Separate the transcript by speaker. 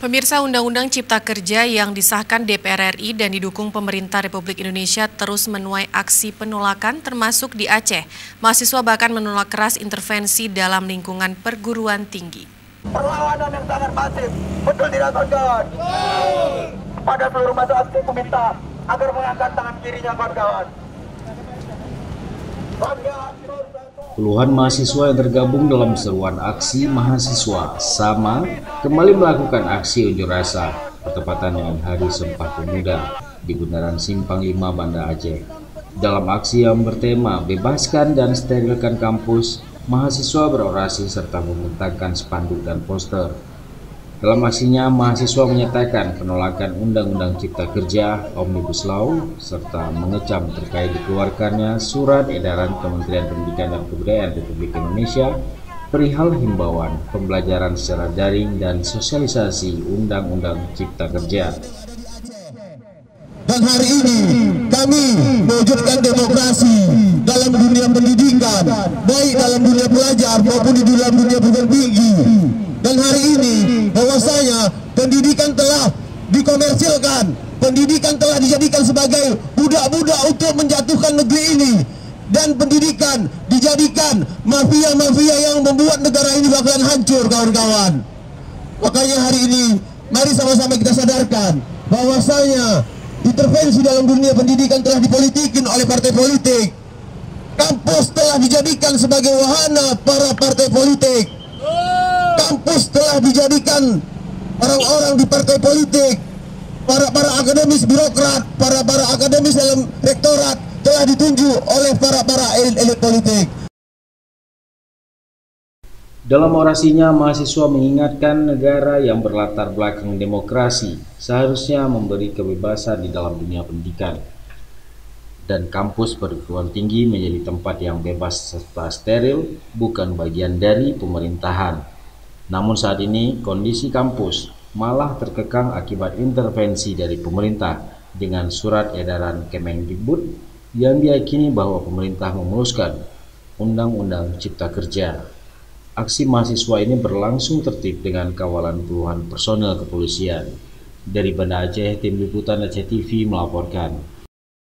Speaker 1: Pemirsa, Undang-Undang Cipta Kerja yang disahkan DPR RI dan didukung pemerintah Republik Indonesia terus menuai aksi penolakan termasuk di Aceh. Mahasiswa bahkan menolak keras intervensi dalam lingkungan perguruan tinggi.
Speaker 2: Perlawanan yang sangat masif, betul tidak kawan-kawan? Pada seluruh masa aksi meminta agar mengangkat tangan kirinya kawan-kawan.
Speaker 3: Puluhan mahasiswa yang tergabung dalam seruan aksi mahasiswa sama kembali melakukan aksi unjuk rasa bertepatan dengan Hari Sumpah Pemuda di Bundaran Simpang 5 Banda Aceh. Dalam aksi yang bertema bebaskan dan sterilkan kampus, mahasiswa berorasi serta membentangkan spanduk dan poster. Dalam aksinya, mahasiswa menyatakan penolakan Undang-Undang Cipta Kerja Omnibus Law serta mengecam terkait dikeluarkannya Surat Edaran Kementerian Pendidikan dan Kebudayaan Republik Indonesia perihal himbauan pembelajaran secara daring dan sosialisasi Undang-Undang Cipta Kerja.
Speaker 4: Dan hari ini kami mewujudkan demokrasi dalam dunia pendidikan, baik dalam dunia pelajar maupun di dalam dunia perguruan tinggi. Dan hari ini bahwasanya pendidikan telah dikomersilkan, pendidikan telah dijadikan sebagai budak-budak untuk menjatuhkan negeri ini, dan pendidikan dijadikan mafia-mafia yang membuat negara ini bakalan hancur, kawan-kawan. Makanya hari ini mari sama-sama kita sadarkan bahwasanya intervensi dalam dunia pendidikan telah dipolitikin oleh partai politik. Kampus telah dijadikan sebagai wahana para partai politik. Kampus telah dijadikan orang-orang di partai politik, para akademis birokrat, para akademis dalam rektorat telah ditunjuk oleh para elit politik.
Speaker 3: Dalam orasinya, mahasiswa mengingatkan negara yang berlatar belakang demokrasi seharusnya memberi kebebasan di dalam dunia pendidikan. Dan kampus perguruan tinggi menjadi tempat yang bebas serta steril, bukan bagian dari pemerintahan. Namun saat ini kondisi kampus malah terkekang akibat intervensi dari pemerintah dengan surat edaran Kemendikbud yang diyakini bahwa pemerintah memuluskan Undang-Undang Cipta Kerja. Aksi mahasiswa ini berlangsung tertib dengan kawalan puluhan personel kepolisian. Dari Banda Aceh, Tim Liputan Aceh TV melaporkan.